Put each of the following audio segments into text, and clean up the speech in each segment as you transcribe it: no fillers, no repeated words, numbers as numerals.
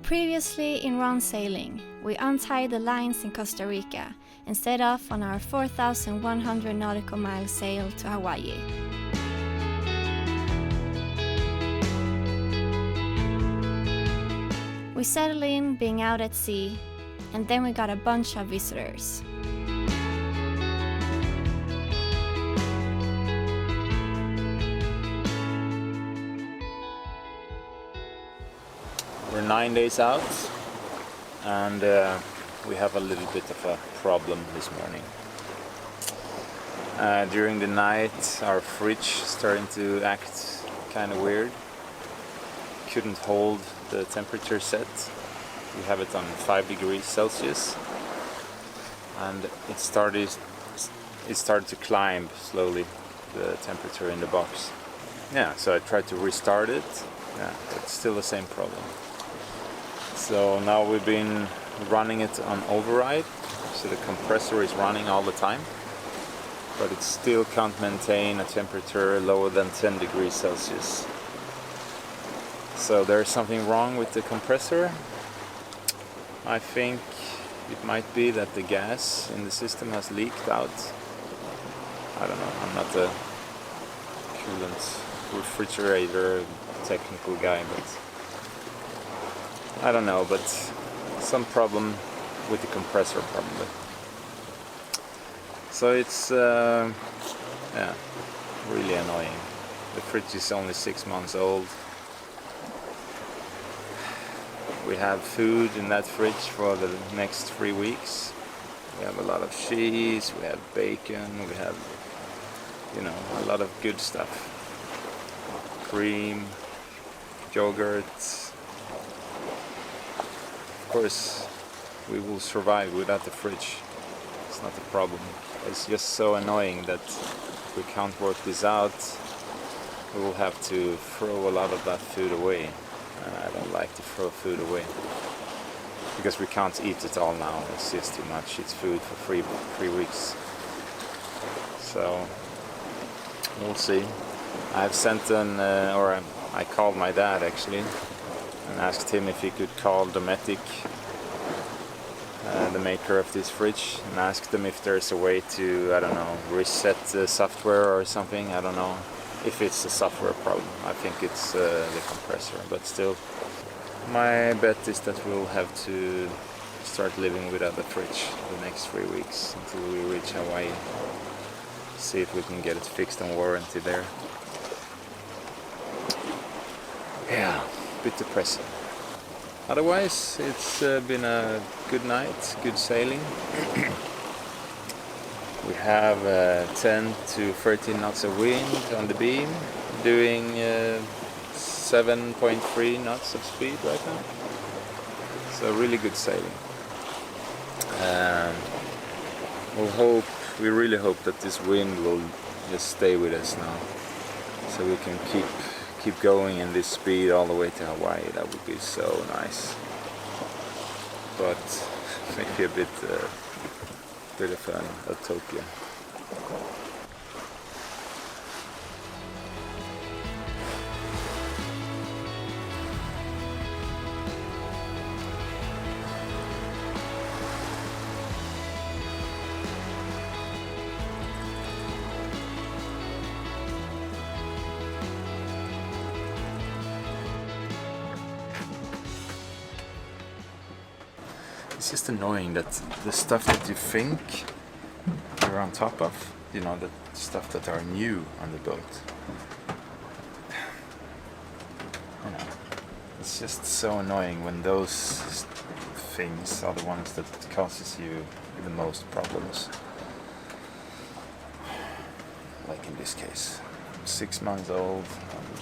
Previously in Run Sailing, we untied the lines in Costa Rica and set off on our 4,100 nautical mile sail to Hawaii. We settled in being out at sea, and then we got a bunch of visitors. We're 9 days out, and we have a little bit of a problem this morning. During the night, our fridge starting to act kind of weird. Couldn't hold the temperature set. We have it on 5 degrees Celsius, and it started to climb slowly, the temperature in the box. Yeah, so I tried to restart it. Yeah, but still the same problem. So now we've been running it on override, so the compressor is running all the time, but it still can't maintain a temperature lower than 10 degrees Celsius. So there's something wrong with the compressor. I think it might be that the gas in the system has leaked out. I don't know, I'm not a coolant refrigerator technical guy, but I don't know, but some problem with the compressor probably. So it's yeah, really annoying. The fridge is only 6 months old. We have food in that fridge for the next 3 weeks. We have a lot of cheese, we have bacon, we have, you know, a lot of good stuff. Cream, yogurt. Of course, we will survive without the fridge. It's not a problem. It's just so annoying that if we can't work this out, we will have to throw a lot of that food away. And I don't like to throw food away, because we can't eat it all now. It's just too much. It's food for 3 weeks. So we'll see. I've sent I called my dad actually and asked him if he could call Dometic, the maker of this fridge, and asked them if there's a way to, I don't know, reset the software or something. I don't know if it's a software problem. I think it's the compressor, but still, my bet is that we'll have to start living without the fridge the next 3 weeks until we reach Hawaii. See if we can get it fixed on warranty there. Yeah, a bit depressing. Otherwise, it's been a good night, good sailing. We have 10 to 13 knots of wind on the beam, doing 7.3 knots of speed right now. So really good sailing. We really hope that this wind will just stay with us now, so we can keep going in this speed all the way to Hawaii. That would be so nice. But maybe a bit of an utopia. It's just annoying that the stuff that you think you're on top of, you know, the stuff that are new on the boat, you know, it's just so annoying when those things are the ones that causes you the most problems. Like in this case, 6 months old, and,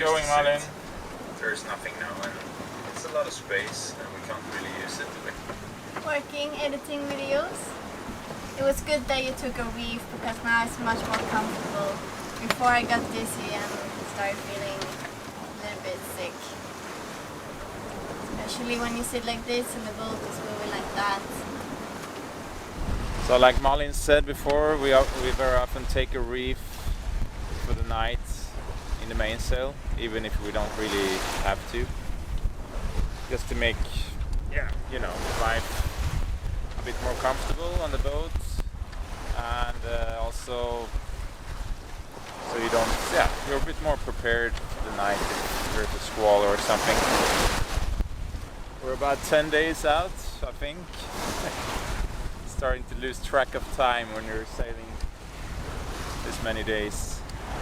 going, Malin? There's nothing now, and it's a lot of space, and we can't really use it. Working, editing videos. It was good that you took a reef because now it's much more comfortable. Before I got dizzy and started feeling a little bit sick. Especially when you sit like this and the boat is moving like that. So like Malin said before, we very often take a reef for the night in the mainsail, even if we don't really have to. Just to make, life a bit more comfortable on the boat, and also so you don't, you're a bit more prepared for the night if there's a squall or something. We're about 10 days out, I think. Starting to lose track of time when you're sailing this many days.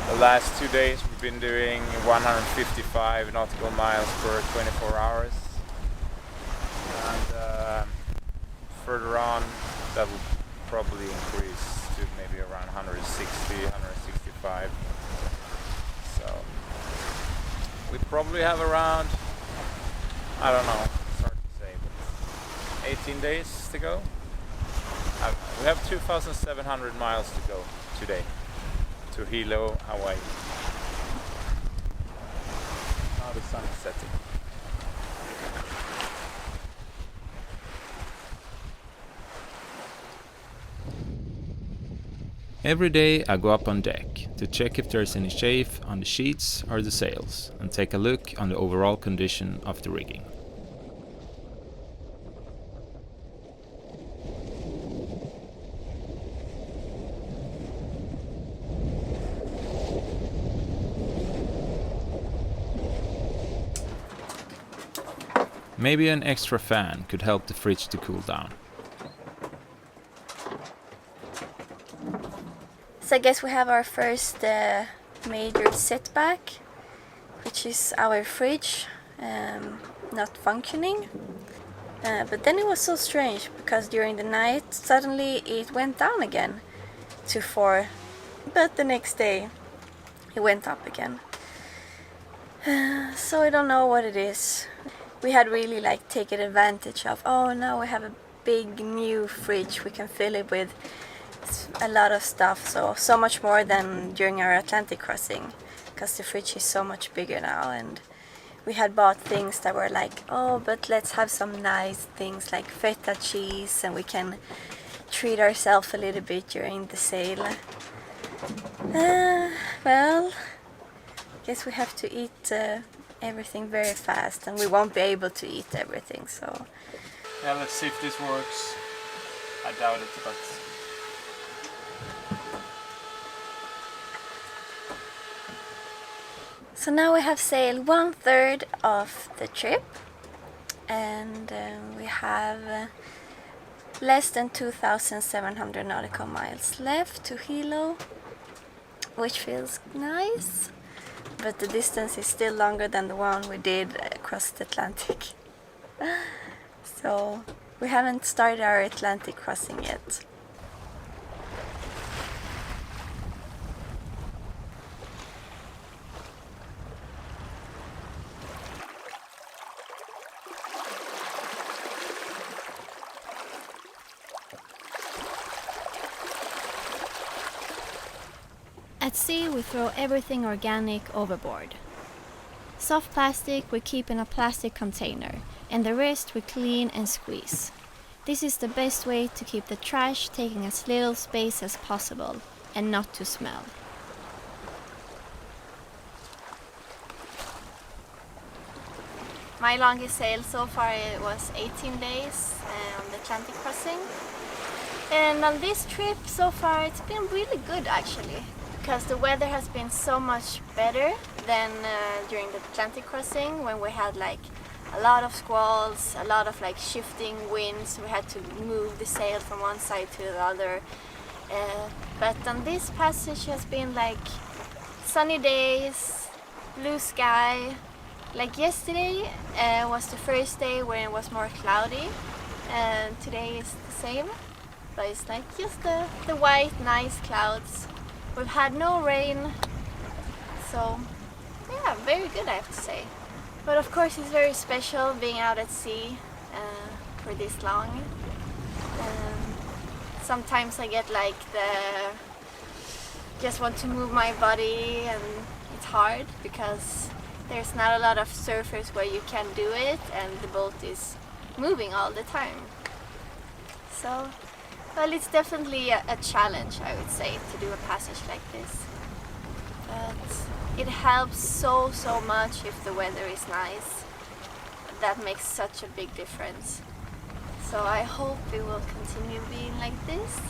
The last 2 days we've been doing 155 nautical miles per 24 hours. And further on that will probably increase to maybe around 160, 165. So we probably have around, I don't know, it's hard to say, but 18 days to go. We have 2,700 miles to go today to Hilo, Hawaii. Now the sun is setting. Every day I go up on deck to check if there's any chafe on the sheets or the sails and take a look on the overall condition of the rigging. Maybe an extra fan could help the fridge to cool down. So I guess we have our first major setback, which is our fridge not functioning. But then it was so strange because during the night suddenly it went down again to 4, but the next day it went up again. So I don't know what it is. We had really taken advantage of, now we have a big new fridge, we can fill it with a lot of stuff, so much more than during our Atlantic crossing, because the fridge is so much bigger now, and we had bought things that were but let's have some nice things like feta cheese, and we can treat ourselves a little bit during the sail. Well, I guess we have to eat everything very fast, and we won't be able to eat everything, so... Yeah, let's see if this works. I doubt it, but... So now we have sailed 1/3 of the trip, and we have less than 2,700 nautical miles left to Hilo, which feels nice. But the distance is still longer than the one we did across the Atlantic. So we haven't started our Atlantic crossing yet. At sea, we throw everything organic overboard. Soft plastic we keep in a plastic container, and the rest we clean and squeeze. This is the best way to keep the trash taking as little space as possible and not to smell. My longest sail so far was 18 days on the Atlantic crossing. And on this trip so far it's been really good actually, because the weather has been so much better than during the Atlantic crossing, when we had a lot of squalls, a lot of shifting winds. We had to move the sail from one side to the other. But on this passage has been sunny days, blue sky. Yesterday was the first day when it was more cloudy, and today is the same. But it's just the white, nice clouds. We've had no rain, so Yeah, very good, I have to say. But of course it's very special being out at sea for this long. Sometimes I get like just want to move my body, and it's hard because there's not a lot of surfers where you can do it and the boat is moving all the time. So, well, it's definitely a challenge, I would say, to do a passage like this. But it helps so much if the weather is nice. That makes such a big difference. So I hope it will continue being like this.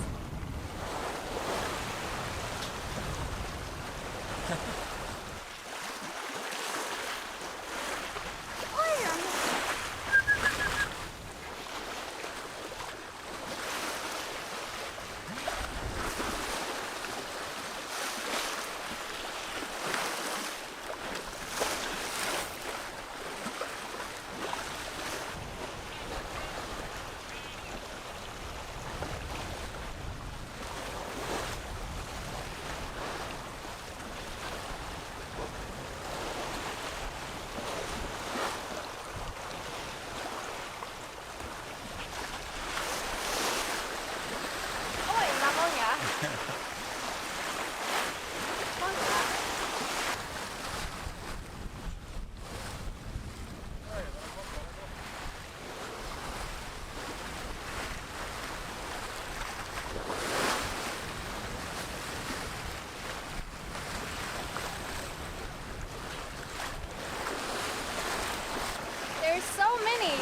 There's so many.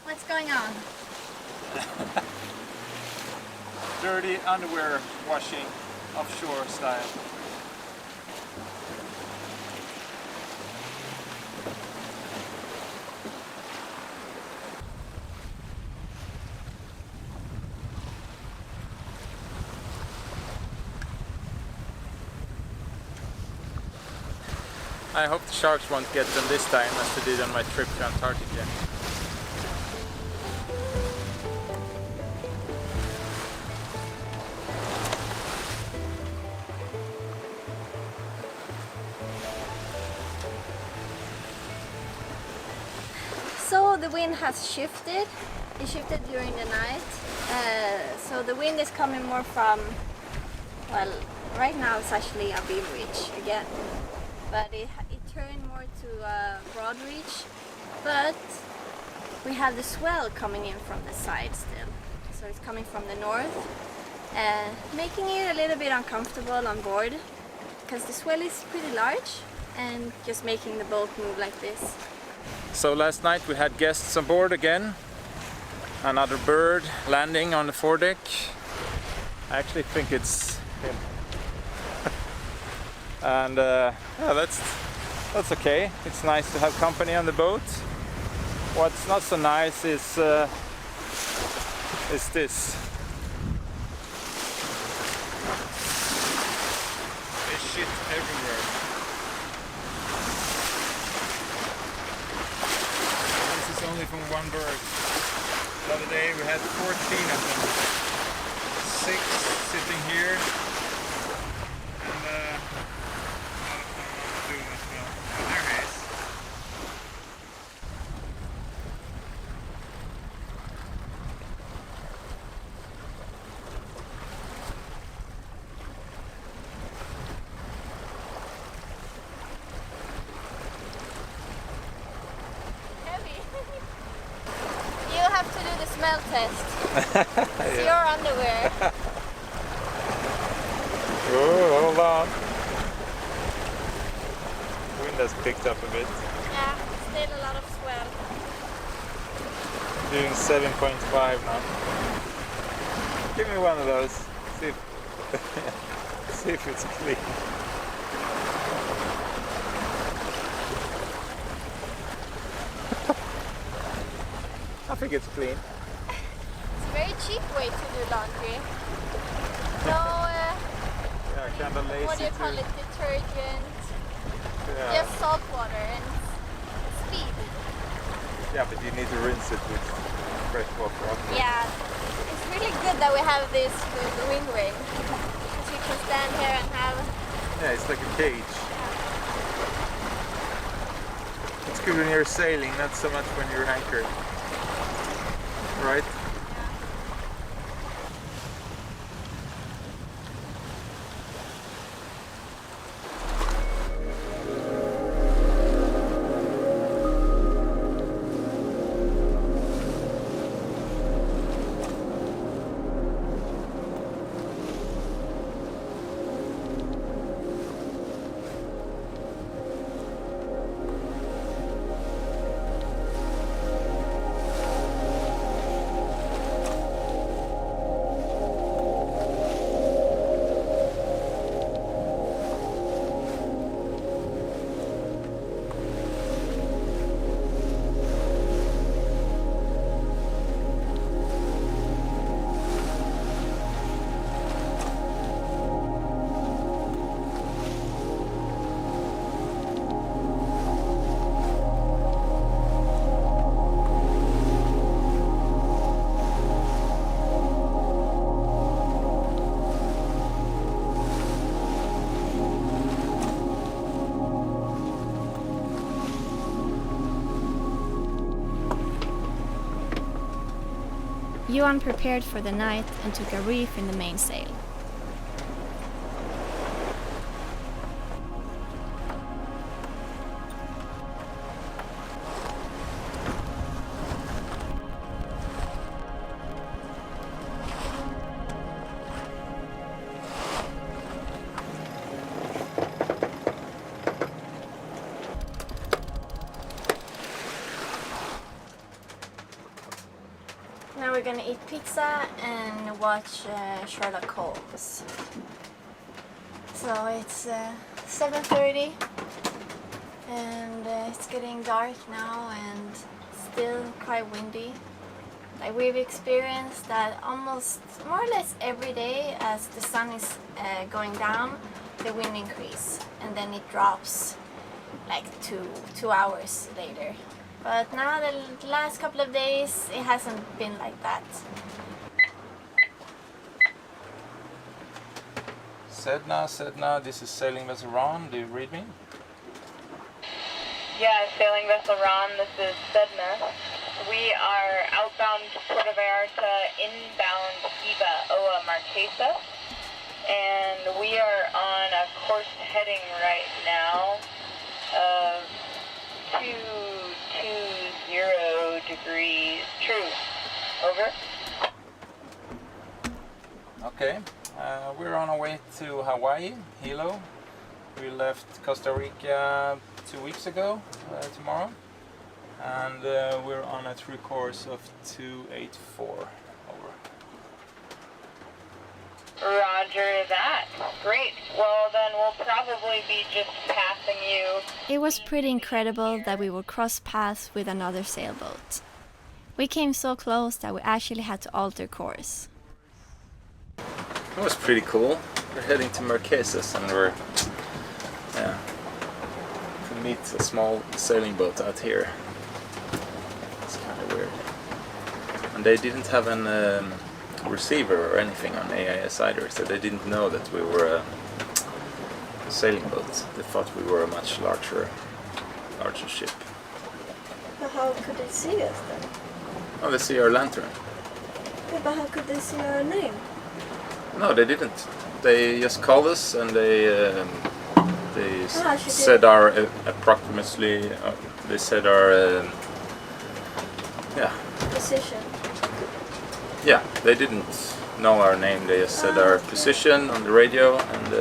What's going on? Dirty underwear washing, offshore style. I hope the sharks won't get them this time as they did on my trip to Antarctica. So the wind has shifted. It shifted during the night. So the wind is coming more from, well, right now it's actually a beam reach again. But it turned more to broad reach. But we have the swell coming in from the side still. So it's coming from the north, making it a little bit uncomfortable on board because the swell is pretty large and just making the boat move like this. So last night we had guests on board again. Another bird landing on the foredeck. I actually think it's him. And yeah, that's okay. It's nice to have company on the boat. What's not so nice is this. There's shit everywhere. This is only from one bird. The other day we had 14 of them. 6 sitting here. And a lot of them are doing as well. Oh, there he is. Heavy. You have to do the smell test. It's your underwear. Oh, hold on. Wind has picked up a bit. Yeah, still a lot of swell. Doing 7.5 now. Give me one of those. See if, see if it's clean. I think it's clean. It's a very cheap way to do laundry. No, Yeah, kind of lazy. what do you call too. it? Detergent. Yeah. Just salt water and speed. Yeah, but you need to rinse it with fresh water up there. Yeah, it's really good that we have this with the wind wing. Because you can stand here and have... Yeah, it's like a cage. It's good when you're sailing, not so much when you're anchored. Right? Johan prepared for the night and took a reef in the mainsail. Now we're gonna eat pizza and watch Sherlock Holmes. So it's 7:30 and it's getting dark now and still quite windy. Like we've experienced that almost more or less every day as the sun is going down, the wind increase and then it drops like two hours later. But now the last couple of days it hasn't been like that. Sedna, this is Sailing Vessel Ron. Do you read me? Yeah, Sailing Vessel Ron, this is Sedna. We are outbound Puerto Vallarta, inbound Iba Oa Marquesa, and we are on a course heading right now of 220 degrees true. Over. Okay, we're on our way to Hawaii, Hilo. We left Costa Rica 2 weeks ago, tomorrow, and we're on a true course of 284. Over. Roger that. Great. Well, then we'll probably be just passing you. It was pretty incredible that we would cross paths with another sailboat. We came so close that we actually had to alter course. That was pretty cool. We're heading to Marquesas and we're to meet a small sailing boat out here. It's kind of weird. And they didn't have an receiver or anything on AIS either, so they didn't know that we were a sailing boat. They thought we were a much larger ship. But how could they see us then? Oh, they see our lantern. Yeah, but how could they see our name? No, they didn't. They just called us and they she said did. our approximately. They said our Position. Yeah, they didn't know our name. They just said our position on the radio, and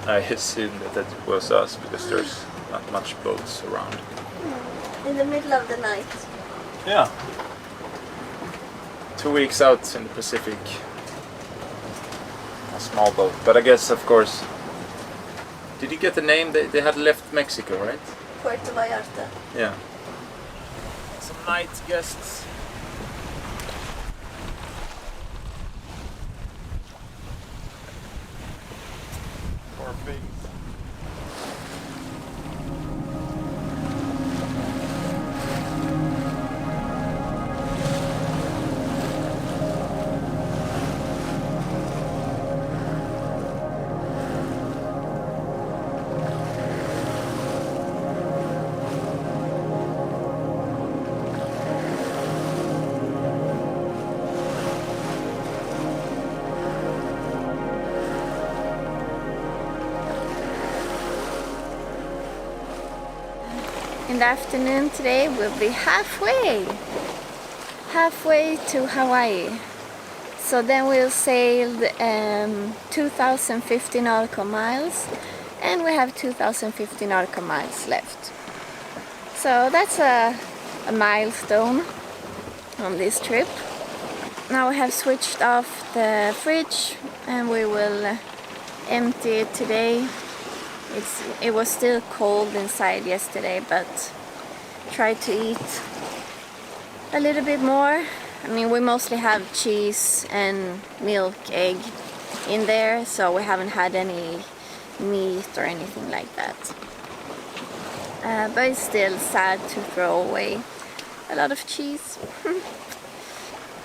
I assumed that was us because there's not much boats around. In the middle of the night. Yeah. 2 weeks out in the Pacific. A small boat, but I guess, of course. Did you get the name? They had left Mexico, right? Puerto Vallarta. Yeah. Some night guests. Poor pigs. in the afternoon today, we'll be halfway to Hawaii. So then we'll sail 2,050 nautical miles, and we have 2,050 nautical miles left. So that's a milestone on this trip. Now we have switched off the fridge and we will empty it today. It was still cold inside yesterday, but try to eat a little bit more. I mean, we mostly have cheese and milk, egg in there, so we haven't had any meat or anything like that. But it's still sad to throw away a lot of cheese.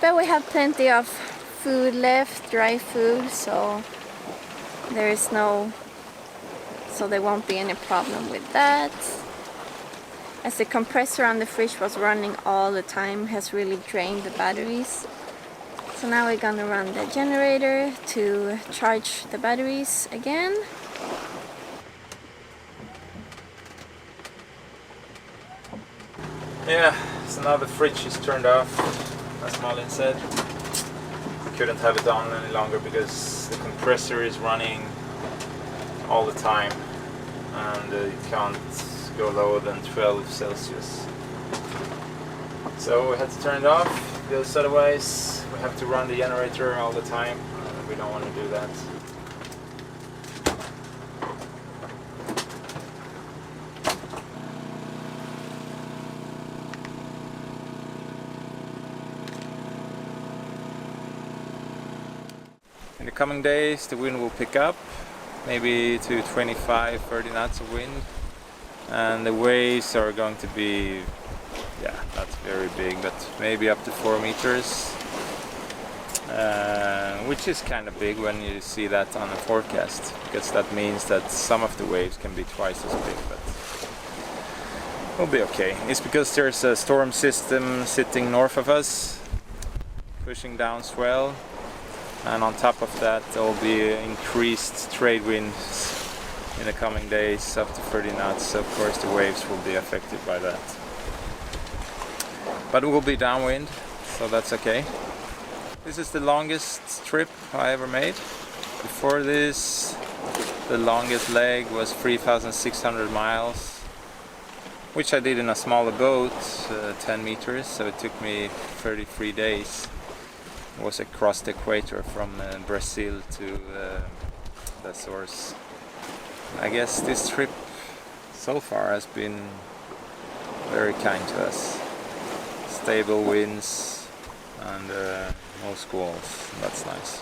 But we have plenty of food left, dry food, so there won't be any problem with that. As the compressor on the fridge was running all the time, has really drained the batteries. So now we're gonna run the generator to charge the batteries again. Yeah, so now the fridge is turned off, as Malin said. We couldn't have it on any longer because the compressor is running all the time and it can't go lower than 12 Celsius. So we had to turn it off, because otherwise we have to run the generator all the time. We don't want to do that. In the coming days the wind will pick up, maybe to 25-30 knots of wind, and the waves are going to be, not very big, but maybe up to 4 meters, which is kind of big when you see that on a forecast, because that means that some of the waves can be twice as big, but we'll be okay. It's because there's a storm system sitting north of us, pushing down swell. And on top of that, there will be increased trade winds in the coming days, up to 30 knots. So of course the waves will be affected by that. But it will be downwind, so that's okay. This is the longest trip I ever made. Before this, the longest leg was 3,600 miles, which I did in a smaller boat, 10 meters, so it took me 33 days. It was across the equator from Brazil to the Azores. I guess this trip so far has been very kind to us. Stable winds and no squalls. That's nice.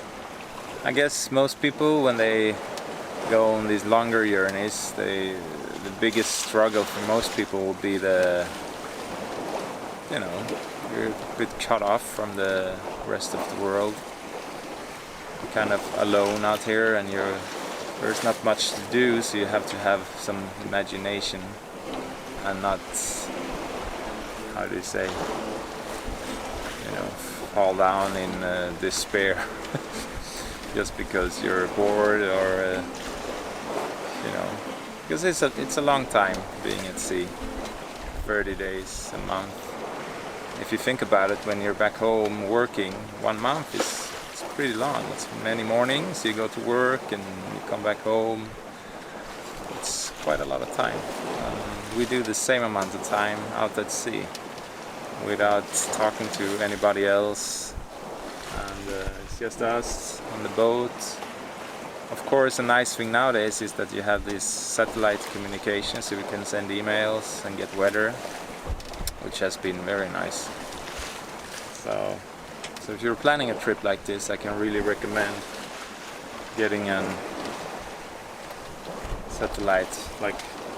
I guess most people, when they go on these longer journeys, the biggest struggle for most people will be you're a bit cut off from the rest of the world. You're kind of alone out here, and there's not much to do, so you have to have some imagination and not, how do you say, fall down in despair just because you're bored, or because it's a long time being at sea, 30 days, a month. If you think about it, when you're back home working, 1 month it's pretty long. It's many mornings, you go to work and you come back home. It's quite a lot of time. We do the same amount of time out at sea without talking to anybody else, and it's just us on the boat. Of course, a nice thing nowadays is that you have this satellite communication, so we can send emails and get weather, which has been very nice. So if you're planning a trip like this, I can really recommend getting a satellite like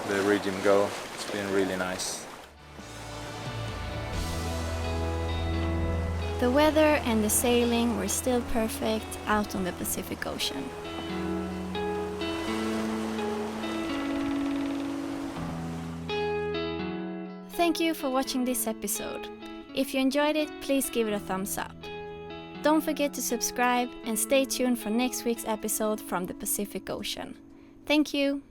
the Regime Go. It's been really nice. The weather and the sailing were still perfect out on the Pacific Ocean. Thank you for watching this episode. If you enjoyed it, please give it a thumbs up. Don't forget to subscribe and stay tuned for next week's episode from the Pacific Ocean. Thank you!